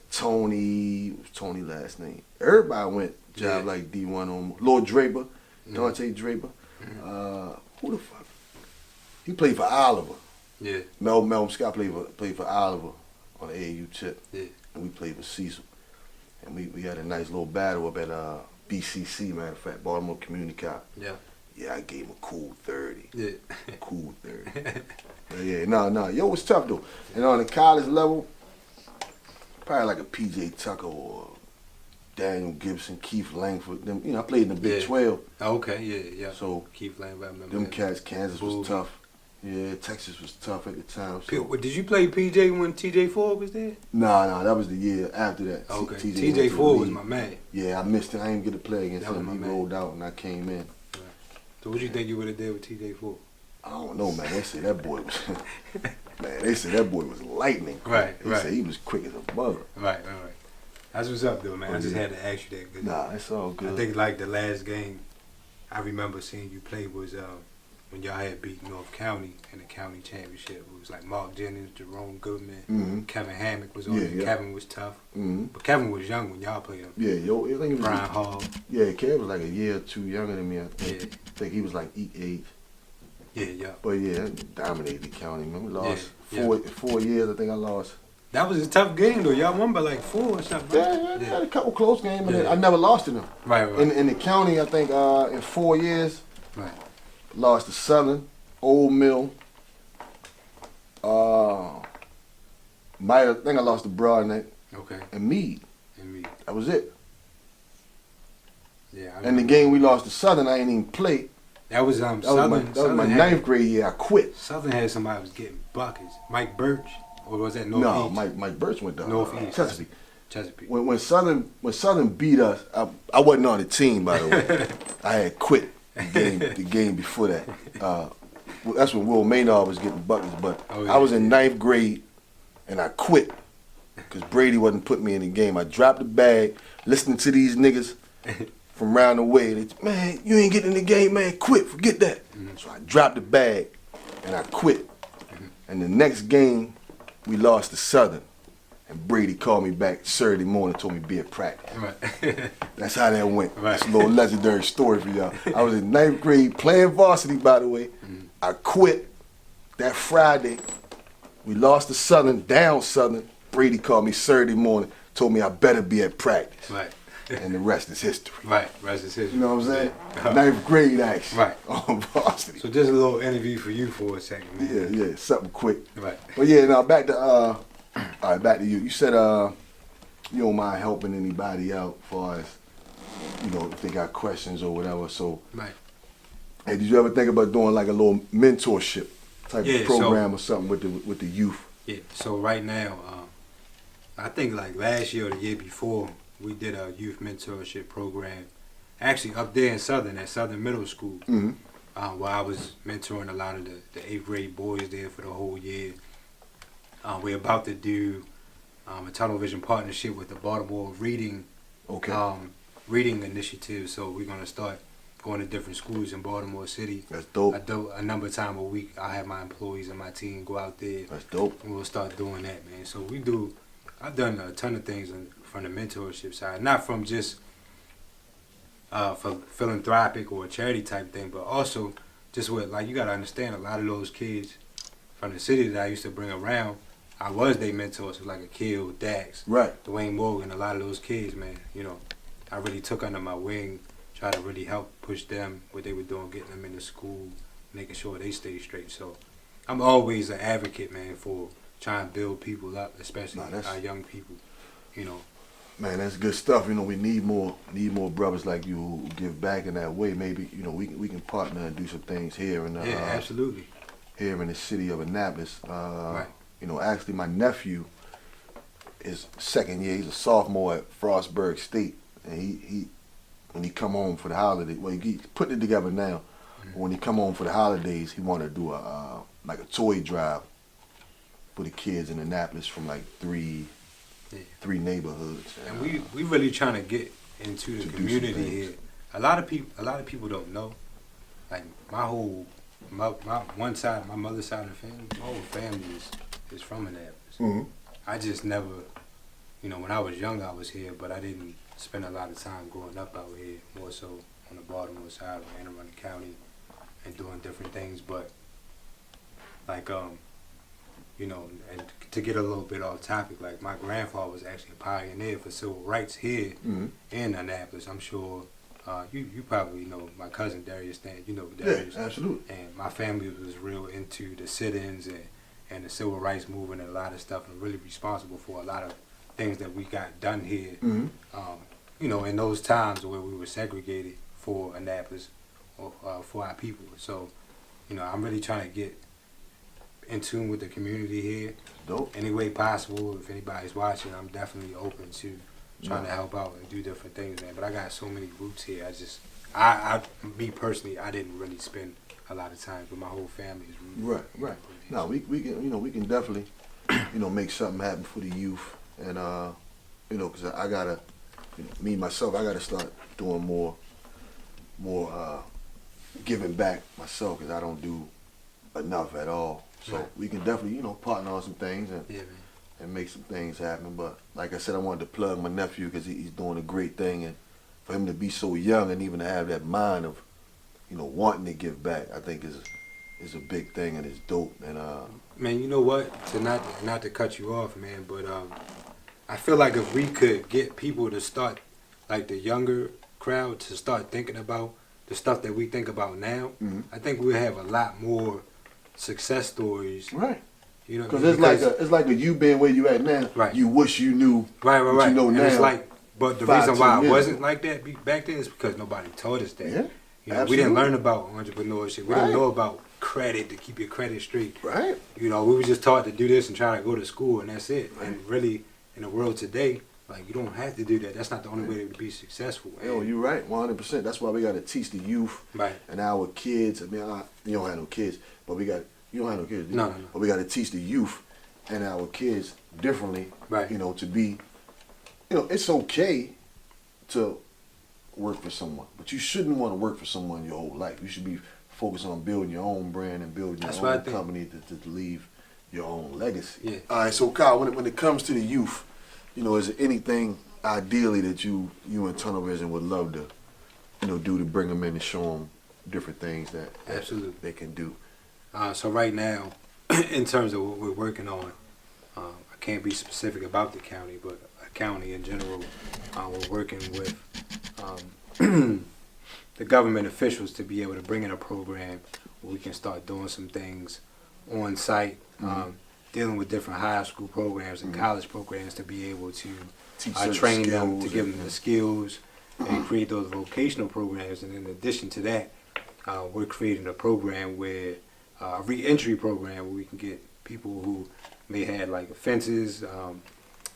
Tony last name. Everybody went job like D1 on Lord Draper, Dante Draper. Who the fuck? He played for Oliver. Yeah. Melvin Scott played for Oliver on the AAU tip. Yeah. And we played for Cecil. And we had a nice little battle up at BCC, matter of fact, Baltimore Community College. Yeah. Yeah, I gave him a cool 30. Yeah. Cool 30. Yeah, no. Yo, it was tough though. And on the college level, probably like a PJ Tucker or Daniel Gibson, Keith Langford. Them, you know, I played in the Big 12. Okay, yeah. So Keith Langford, I remember them that. cats, Kansas was tough. Yeah, Texas was tough at the time. So. Did you play PJ when TJ Ford was there? Nah, that was the year after that. Okay. TJ TJ Ford was my man. Yeah, I missed it. I didn't get to play against That was him. my He man. rolled out and I came in. Right. So what do you think you would have did with TJ Ford? I don't know, man. They said that boy was lightning. Right. They said he was quick as a bug. Right. That's what's up, though, man. I just had to ask you that. 'Cause Nah, it's all good. I think like the last game I remember seeing you play was when y'all had beat North County in the county championship. It was like Mark Jennings, Jerome Goodman, Kevin Hammock was on it. Yeah. Kevin was tough. Mm-hmm. But Kevin was young when y'all played him. Yeah, I think he was Brian Hall. Yeah, Kev was like a year or two younger than me. I think. Yeah. I think he was like 8. Yeah. But yeah, dominated the county, man. We lost Yeah. 4 years. I think I lost. That was a tough game, though. Y'all won by like 4 or something. Right? Yeah, I had a couple close games, and Yeah. I never lost to them. Right. In the county, I think in 4 years, Right. lost to Southern, Old Mill. I think I lost to Broadneck Okay. and Meade. And me. That was it. Yeah. And the game we lost to Southern, I ain't even play. That was That Southern. was my 9th grade year. I quit. Southern had somebody who was getting buckets. Mike Birch, or was that Northeast? No, Mike Birch went down. Northeast. Chesapeake. When Southern beat us, I wasn't on the team, by the way. I had quit the game before that. That's when Will Maynard was getting buckets, but I was in 9th grade and I quit because Brady wasn't putting me in the game. I dropped the bag, listening to these niggas from round the way. They, man, you ain't getting in the game, man. Quit, forget that. So I dropped the bag and I quit. And the next game, we lost to Southern. And Brady called me back Saturday morning, told me to be at practice. Right. That's how that went. Right. It's a little legendary story for y'all. I was in 9th grade playing varsity, by the way. I quit that Friday. We lost to Southern, down Southern. Brady called me Saturday morning, told me I better be at practice. Right. And the rest is history. Right. Rest is history. You know what I'm saying? Yeah. 9th grade action. Right. On varsity. So just a little interview for you for a second, man. Yeah, something quick. Right. But yeah, now back to all right, back to you. You said you don't mind helping anybody out as far as, if they got questions or whatever. So Right. Hey, did you ever think about doing like a little mentorship type of program or something with the youth? Yeah. So right now, I think like last year or the year before, we did a youth mentorship program. Actually, up there in Southern, at Southern Middle School, where I was mentoring a lot of the 8th grade boys there for the whole year. We're about to do a television partnership with the Baltimore Reading Initiative. So we're gonna start going to different schools in Baltimore City. That's dope. A number of times a week, I have my employees and my team go out there. That's dope. And we'll start doing that, man. So I've done a ton of things from the mentorship side, not from just for philanthropic or a charity type thing, but also just you gotta understand, a lot of those kids from the city that I used to bring around, I was their mentor. So like Akil, Dax, Right. Dwayne Morgan, a lot of those kids, man, I really took under my wing, try to really help push them, what they were doing, getting them into school, making sure they stay straight. So I'm always an advocate, man, for trying to build people up, especially our young people, Man, that's good stuff. We need more brothers like you who give back in that way. Maybe we can partner and do some things here in absolutely, here in the city of Annapolis. Right. Actually my nephew is second year. He's a sophomore at Frostburg State, and he when he come home for the holiday, well, he's putting it together now. But when he come home for the holidays, he want to do a toy drive for the kids in Annapolis from like three neighborhoods. And we really trying to get into the community here. A lot of people don't know. Like my one side, my mother's side of the family, my whole family is from Annapolis. Mm-hmm. I just never, when I was young, I was here, but I didn't spend a lot of time growing up out here. More so on the Baltimore side of Anne Arundel County and doing different things. But and to get a little bit off topic, like my grandfather was actually a pioneer for civil rights here in Annapolis. I'm sure you probably know my cousin Darius Stan. You know Darius. Yeah, absolutely. And my family was real into the sit-ins and the civil rights movement and a lot of stuff, and really responsible for a lot of things that we got done here. In those times where we were segregated for Annapolis or for our people. So, I'm really trying to get in tune with the community here. Dope. Any way possible. If anybody's watching, I'm definitely open to trying to help out and do different things, man. But I got so many roots here. Me personally, I didn't really spend a lot of time, but my whole family is rooted. Right. No, we can definitely, make something happen for the youth, and because I gotta, me myself, I gotta start doing more giving back myself, because I don't do enough at all. So we can definitely, partner on some things and make some things happen. But like I said, I wanted to plug my nephew because he's doing a great thing, and for him to be so young and even to have that mind of, wanting to give back, I think is a big thing, and it's dope. And man, you know what? Not to cut you off, man, but I feel like if we could get people to start, like the younger crowd, to start thinking about the stuff that we think about now, I think we'll have a lot more success stories. Right. Because it's like a you being where you at now. Right. You wish you knew. Right. What you know and now. it's like, but the reason why it wasn't like that back then is because nobody taught us that. Yeah. We didn't learn about entrepreneurship. We didn't know about credit, to keep your credit straight. Right. We were just taught to do this and try to go to school, and that's it. Right. And really, in the world today, like, you don't have to do that. That's not the only way to be successful. Yo, you're right, 100%. That's why we got to teach the youth and our kids. I mean, you don't have no kids, but you don't have no kids. No. But we got to teach the youth and our kids differently. Right. To be, it's okay to work for someone, but you shouldn't want to work for someone your whole life. You should be focused on building your own brand and building your own company to leave your own legacy. Yeah. All right, so Kyle, when it comes to the youth, you know, is there anything ideally that you and Tunnel Vision would love to, you know, do to bring them in and show them different things that Absolutely they can do? So right now, in terms of what we're working on, I can't be specific about the county, but a county in general, we're working with the government officials to be able to bring in a program where we can start doing some things on site, dealing with different high school programs and college programs to be able to train them, to give them the skills and create those vocational programs. And in addition to that, we're creating a program where a re-entry program where we can get people who may have like offenses,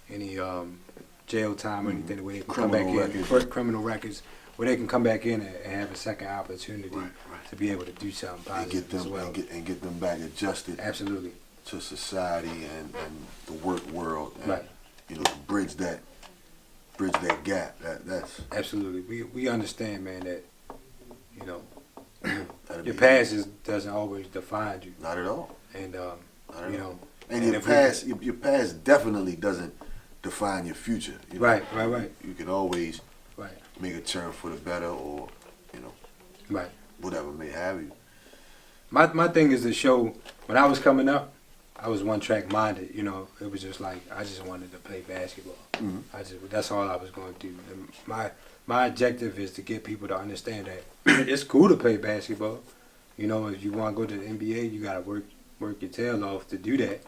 any jail time or anything, where they can come back in, criminal records, where they can come back in and have a second opportunity to be able to do something positive as well. And get them back adjusted. Absolutely. To society and the work world. And, you know, to bridge that gap. That's absolutely. We understand, man, that, you know, your past doesn't always define you. Not at all. And you know, and your past definitely doesn't define your future. You know? Right. You can always make a turn for the better, or you know, whatever may have you. My thing is to show. When I was coming up, I was one track minded. You know, it was just like I just wanted to play basketball. That's all I was going to do. And my objective is to get people to understand that it's cool to play basketball. You know, if you want to go to the NBA, you gotta work your tail off to do that.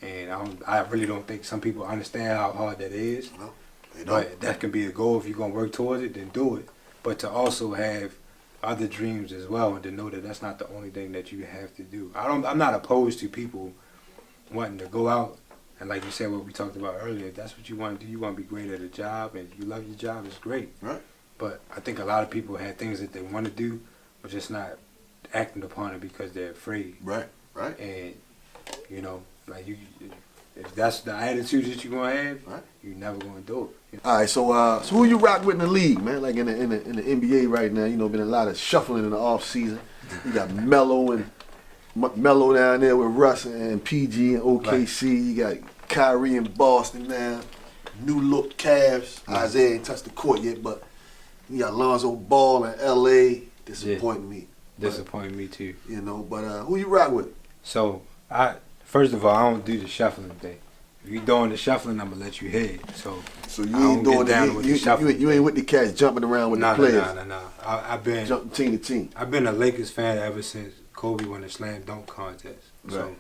And I really don't think some people understand how hard that is. No, they don't. But that can be a goal. If you're gonna work towards it, then do it. But to also have other dreams as well, and to know that that's not the only thing that you have to do. I'm not opposed to people wanting to go out and, like you said, what we talked about earlier. If that's what you want to do, you want to be great at a job, and you love your job, it's great. Right. But I think a lot of people have things that they want to do, but just not acting upon it because they're afraid. Right. And you know, like if that's the attitude that you're gonna have, you're never gonna do it. All right, so who you rock with in the league, man? Like in the NBA right now, you know, been a lot of shuffling in the off season. You got Melo down there with Russ and PG and OKC. You got Kyrie in Boston now. New look Cavs. Isaiah ain't touched the court yet, but you got Lonzo Ball in LA. Disappointing me. Disappointing me too. You know, but who you rock with? So first of all, I don't do the shuffling thing. If you doing the shuffling, I'm gonna let you hit. So you ain't doing the shuffling. You ain't with the cats jumping around with the players. No. I've been jumping team to team. I've been a Lakers fan ever since Kobe won the slam dunk contest. So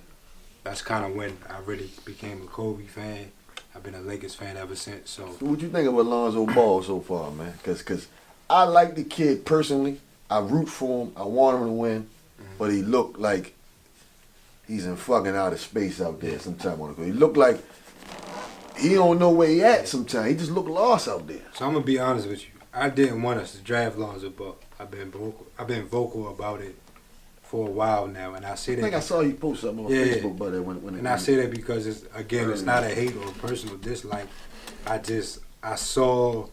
that's kind of when I really became a Kobe fan. I've been a Lakers fan ever since. So what you think of Lonzo Ball so far, man? Because I like the kid personally. I root for him. I want him to win, but he looked like he's in fucking outer space out there sometime on the court. He looked like he don't know where he at sometimes. He just looked lost out there. So I'm gonna be honest with you. I didn't want us to draft Lonzo Ball. I've been vocal about it for a while now, and I say that. I think I saw you post something on Facebook about that when I say that because it's not a hate or a personal dislike. I saw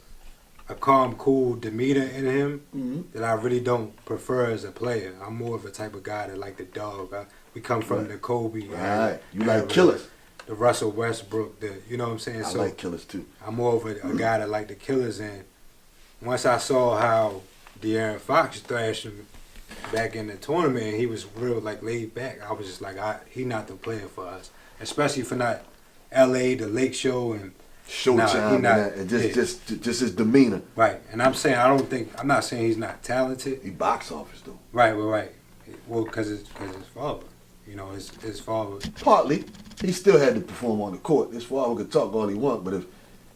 a calm, cool demeanor in him that I really don't prefer as a player. I'm more of a type of guy that like the dog. We come from the Kobe. You like killers. The Russell Westbrook. You know what I'm saying? I like killers too. I'm more of a guy that like the killers. And once I saw how De'Aaron Fox thrashed him back in the tournament, and he was real like laid back, I was just like, he not the player for us. Especially for not L.A., the Lake Show, and Showtime, and just his demeanor. Right, and I'm not saying he's not talented. He box office though. Right. Well, because his father, you know, his father. Partly, he still had to perform on the court. His father could talk all he want, but if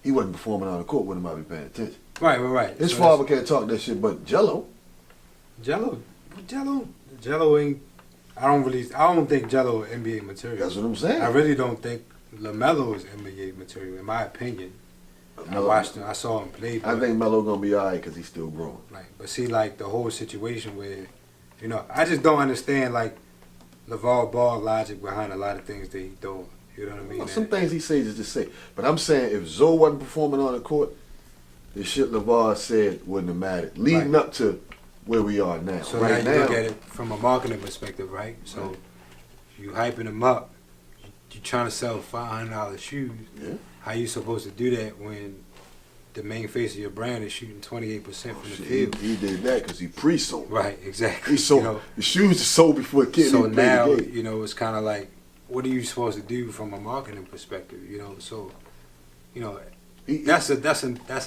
he wasn't performing on the court, wouldn't nobody be paying attention. Right. His father can't talk that shit, but Jello ain't. I don't think Jello is NBA material. That's what I'm saying. I really don't think LaMelo is NBA material, in my opinion. I saw him play. I think Melo gonna be alright because he's still growing. Right, but see, like the whole situation where, you know, I just don't understand like LeVar Ball logic behind a lot of things that he's doing. You know what I mean? Well, some things he says is just say. But I'm saying if Zoe wasn't performing on the court, the shit LeVar said wouldn't have mattered. Leading up to where we are now. So right now you look at it from a marketing perspective, right? So you hyping him up. you trying to sell $500 shoes. Yeah. How you supposed to do that when the main face of your brand is shooting 28% from the field? He did that because he pre-sold. Right, exactly. He sold the shoes are sold before the kid. So even played now, the game. you know, it's kind of like, what are you supposed to do from a marketing perspective? You know, so, you know, that's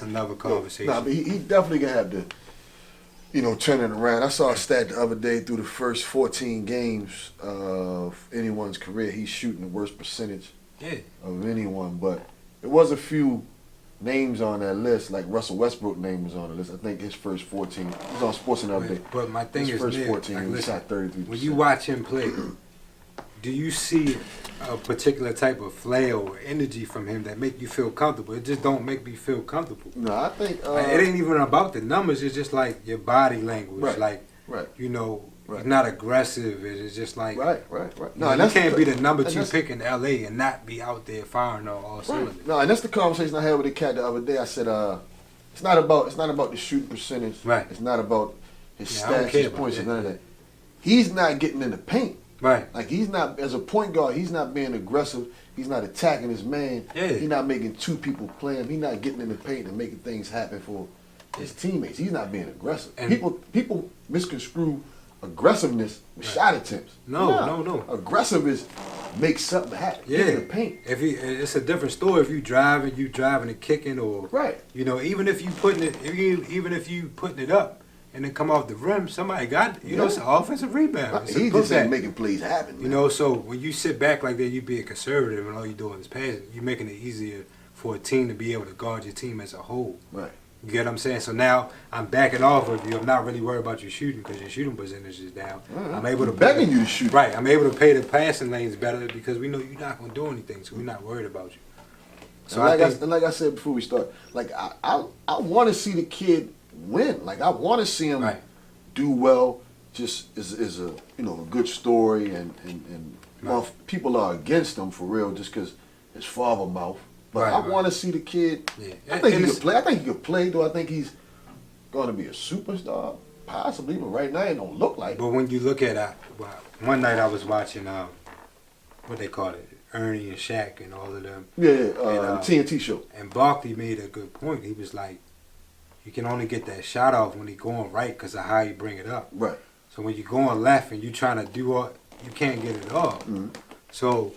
another conversation. Nah, but he definitely gonna have to, you know, turn it around. I saw a stat the other day through the first 14 games of anyone's career, he's shooting the worst percentage of anyone. But there was a few names on that list, like Russell Westbrook name was on the list. I think his first 14. It was on Sports and Update. But my thing his is, first 14, he shot 33%. When you watch him play, do you see a particular type of flair or energy from him that make you feel comfortable? It just don't make me feel comfortable. No, I think like, it ain't even about the numbers. It's just like your body language. Right. Like, you know, it's not aggressive. It's just like right. No, you can't be the number 2 pick in LA and not be out there firing on all cylinders. No, and that's the conversation I had with the cat the other day. I said, it's not about the shooting percentage. Right. It's not about his stats, his points, none of that. He's not getting in the paint. Right. Like he's not, as a point guard, he's not being aggressive. He's not attacking his man. Yeah. He's not making 2 people play him. He's not getting in the paint and making things happen for his teammates. He's not being aggressive. And people misconstrue aggressiveness with shot attempts. No. Aggressive is make something happen. Yeah. Get in the paint. It's a different story if you driving and kicking, or you know, even if you putting it up and then come off the rim, somebody got you know, it's an offensive rebound. He just ain't making plays happen. Man. You know, so when you sit back like that, you being conservative and all you doing is passing. You're making it easier for a team to be able to guard your team as a whole. Right. You get what I'm saying? So now I'm backing off of you. I'm not really worried about your shooting because your shooting percentage is down. I'm able to begging you to shoot. Right. I'm able to pay the passing lanes better because we know you're not going to do anything, so we're not worried about you. So like I said before we start, like I want to see the kid win. Like I want to see him do well. Just is a a good story, and well, people are against him for real just because his father mouth. But I want to see the kid. Yeah. I think he could play. I think he could play. Do I think he's going to be a superstar? Possibly, but right now it don't look like. But when you look at one night I was watching what they call it, Ernie and Shaq and all of them. Yeah, the TNT show. And Barkley made a good point. He was like, you can only get that shot off when he's going right because of how you bring it up. Right. So when you're going left and you're trying to do all, you can't get it off. Mm-hmm. So.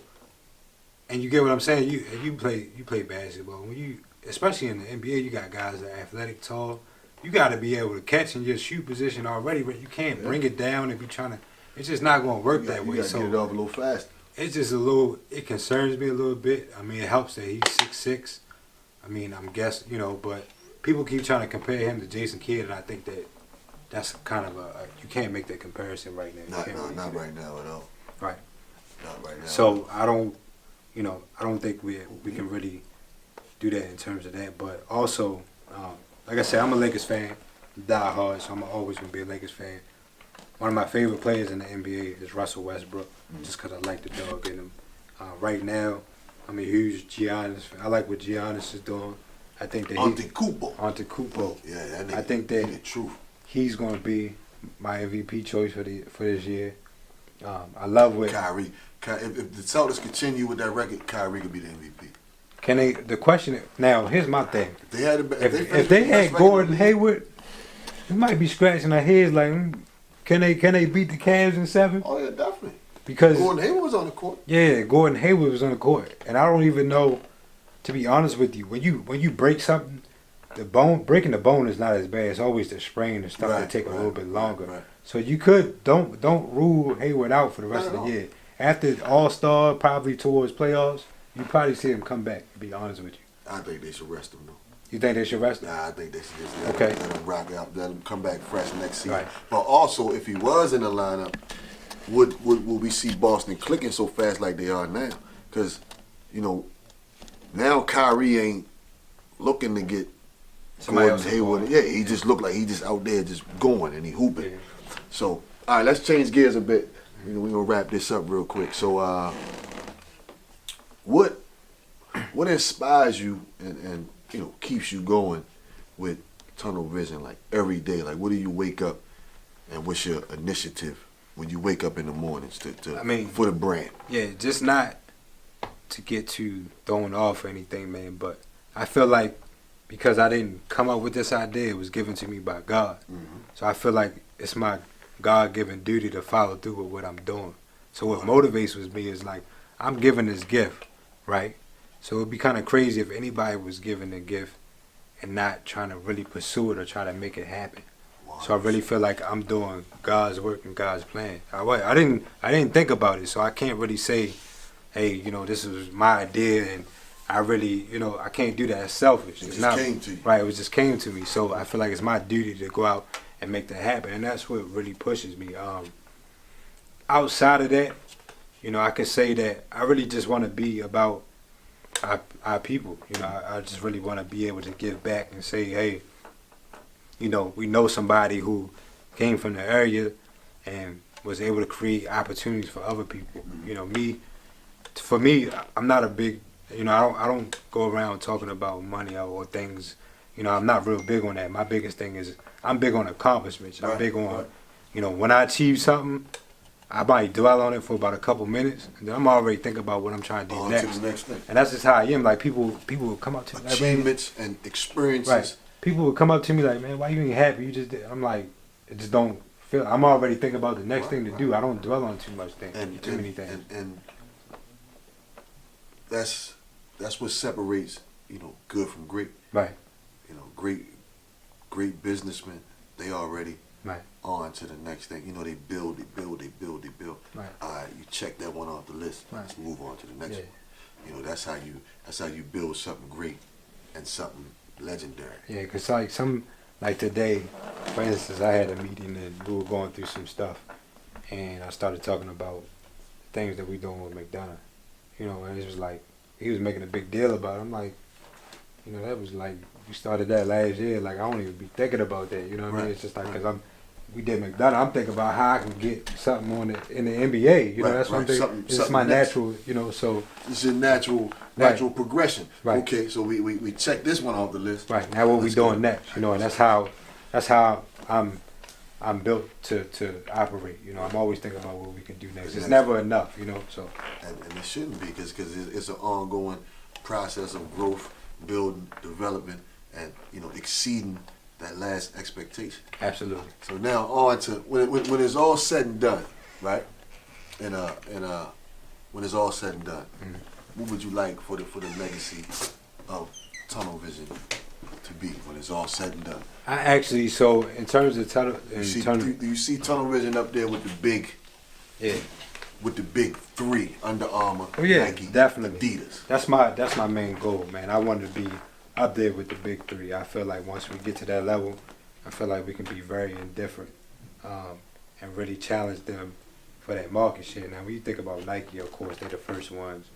And you get what I'm saying. You play basketball. When you, especially in the NBA, you got guys that are athletic, tall. You got to be able to catch in your shoot position already, but you can't bring it down and be trying to. It's just not going to work that way. You got to get it off a little faster. It's just a little. It concerns me a little bit. I mean, it helps that he's 6'6". I mean, I'm guessing, but people keep trying to compare him to Jason Kidd, and I think that's kind of you can't make that comparison right now. Not right now at all. Right. Not right now. So I don't think we can really do that in terms of that. But also, like I said, I'm a Lakers fan, die hard, so I'm always going to be a Lakers fan. One of my favorite players in the NBA is Russell Westbrook, just because I like the dog in him. Right now, I'm a huge Giannis fan. I like what Giannis is doing. I think that Antetokounmpo. Yeah, that nigga, I think that truth. He's going to be my MVP choice for this year. I love what Kyrie. If the Celtics continue with that record, Kyrie could be the MVP. Can they? The question now. Here's my thing. If they had Gordon Hayward, we might be scratching our heads like, can they beat the Cavs in 7? Oh yeah, definitely. Because Gordon Hayward was on the court. Yeah, Gordon Hayward was on the court, and I don't even know. To be honest with you, when you break something, breaking the bone is not as bad. It's always the sprain and stuff that take a little bit longer. Right. So you don't rule Hayward out for the rest of the year. After All-Star, probably towards playoffs, you probably see him come back, to be honest with you. I think they should rest him, though. You think they should rest him? Nah, I think they should just let him rock out, let him come back fresh next season. Right. But also, if he was in the lineup, would we see Boston clicking so fast like they are now? Because, now Kyrie ain't looking to get Gordon Hayward. Yeah, he just looked like he just out there just going and he hooping. Yeah. So, all right, let's change gears a bit. We're going to wrap this up real quick. So, what inspires you and keeps you going with tunnel vision, like every day? Like, what do you wake up and what's your initiative when you wake up in the mornings for the brand? Yeah, just not to get too thrown off or anything, man, but I feel like because I didn't come up with this idea, it was given to me by God. So I feel like it's my God-given duty to follow through with what I'm doing. So what motivates with me is like, I'm given this gift, right? So it'd be kind of crazy if anybody was given a gift and not trying to really pursue it or try to make it happen. So I really feel like I'm doing God's work and God's plan. I didn't think about it, so I can't really say, hey, you know, this was my idea and I really, you know, I can't do that. It's selfish. It just came to you. Right, it just came to me. So I feel like it's my duty to go out and make that happen. And that's what really pushes me. Outside of that, you know, I could say that I really just want to be about our people. You know, I just really want to be able to give back and say, hey, you know, we know somebody who came from the area and was able to create opportunities for other people. You know, for me, I'm not a big, you know, I don't go around talking about money or things. You know, I'm not real big on that. My biggest thing is I'm big on accomplishments. I'm big on, you know, when I achieve something, I might dwell on it for about a couple minutes, and then I'm already thinking about what I'm trying to do next. To the next thing. And that's just how I am. Like people will come up to me like, achievements and experiences. Right. People will come up to me like, man, why you ain't happy? You just did. I'm like, it just don't feel. I'm already thinking about the next thing to do. I don't dwell on too much things, too many things. And that's what separates, you know, good from great. Right. You know, great businessmen, they already right on to the next thing. You know, they build. Right. All right, you check that one off the list. Right. Let's move on to the next one. You know, that's how you build something great and something legendary. Yeah, cause like today, for instance, I had a meeting and we were going through some stuff, and I started talking about things that we doing with McDonough. You know, and it was like he was making a big deal about it. I'm like, you know, that was like we started that last year. Like I don't even be thinking about that. You know what I mean? It's just like because we did McDonough. I'm thinking about how I can get something in the NBA. You know, that's what I'm thinking. It's my natural. You know, so it's a natural progression. Right. Okay, so we check this one off the list. Right. Now what we doing next? You know, and that's how I'm built to operate. You know, I'm always thinking about what we can do next. It's never enough. You know, so and it shouldn't be because it's an ongoing process of growth, building, development, and you know, exceeding that last expectation. Absolutely. So now on to when it's all said and done, right? And when it's all said and done, what would you like for the legacy of Tunnel Vision to be when it's all said and done? I actually, so in terms of do you see Tunnel Vision up there with the big, with the big three: Under Armour, Nike, definitely, Adidas? That's my main goal, man. I want to be up there with the big three. I feel like once we get to that level, I feel like we can be very indifferent and really challenge them for that market share. Now, when you think about Nike, of course, they're the first ones,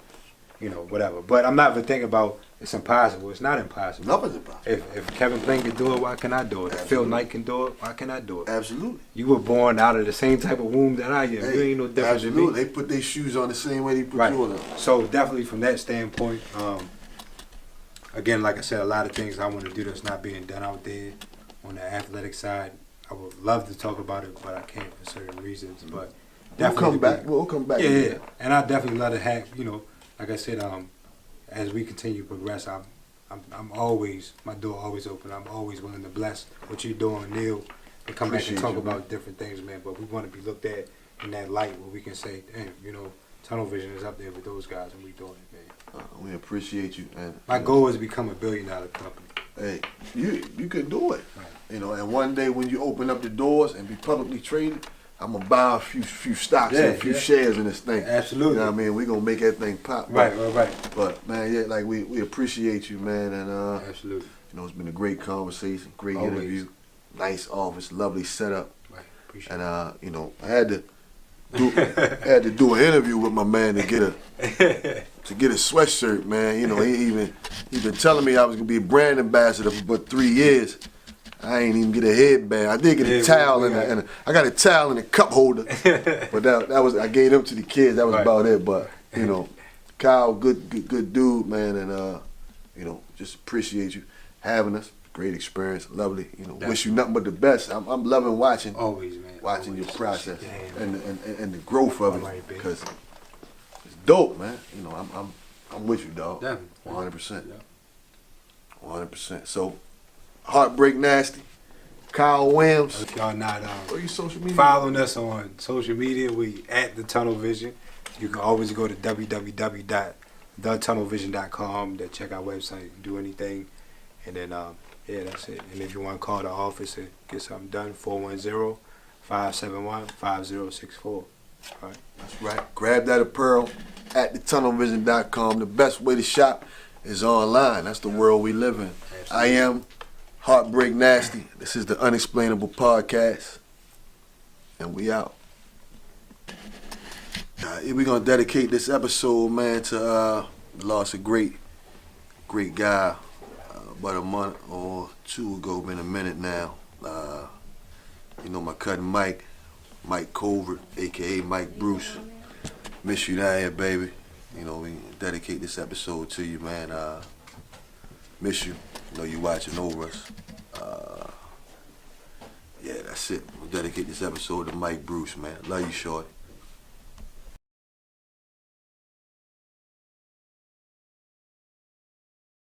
you know, whatever. But I'm not even thinking about it's impossible. It's not impossible. Nothing's impossible. If Kevin Plain can do it, why can I do it? If Phil Knight can do it, why can I do it? Absolutely. You were born out of the same type of womb that I am. Hey, you ain't no different than me. Absolutely. They put their shoes on the same way they put yours on. So definitely from that standpoint, again, like I said, a lot of things I want to do that's not being done out there on the athletic side. I would love to talk about it, but I can't for certain reasons. But definitely We'll come back. Yeah. And I definitely love to have, you know, like I said, as we continue to progress, I'm always, my door always open. I'm always willing to bless what you're doing, Neil, and come back and talk about different things, man. But we want to be looked at in that light where we can say, damn, you know, Tunnel Vision is up there with those guys, and we doing it, man. We appreciate you. And my goal is to become $1 billion company. Hey, you could do it. Right. You know, and one day when you open up the doors and be publicly traded, I'm gonna buy a few stocks and a few shares in this thing. Absolutely. You know what I mean? We're gonna make that thing pop. Right. But man, yeah, like we appreciate you, man, and absolutely. You know, it's been a great conversation, great Always. interview, nice office, lovely setup. Right. Appreciate and you know, I had to do an interview with my man to get a sweatshirt, man. You know, he been telling me I was gonna be a brand ambassador for about 3 years. I ain't even get a headband. I did get a towel and I got a towel and a cup holder, but that was I gave them to the kids. That was about it. But you know, Kyle, good dude, man, and you know, just appreciate you having us. Great experience, lovely. You know, wish you nothing but the best. I'm loving watching. Always, man. Watching Always. your process Yeah, and the growth of it right, because it's dope, man. You know, I'm with you, dog. Definitely. 100%. 100%. So, Heartbreak Nasty, Kyle Williams. If y'all not What are your social media? following us on social media, we at The Tunnel Vision. You can always go to www.thetunnelvision.com to check our website, do anything. And then, yeah, that's it. And if you want to call the office and get something done, 410-571-5064. All right. That's right. Grab that apparel at thetunnelvision.com. The best way to shop is online. That's the world we live in. Absolutely. I am Heartbreak Nasty. This is the Unexplainable podcast. And we out. We're going to dedicate this episode, man, to lost a great guy about a month or two ago, been a minute now. You know, my cousin Mike Covert, a.k.a. Mike Bruce. Miss you down here, baby. You know, we dedicate this episode to you, man. Miss you. You know you watching over us. Yeah, that's it. We'll dedicate this episode to Mike Bruce, man. Love you, shorty.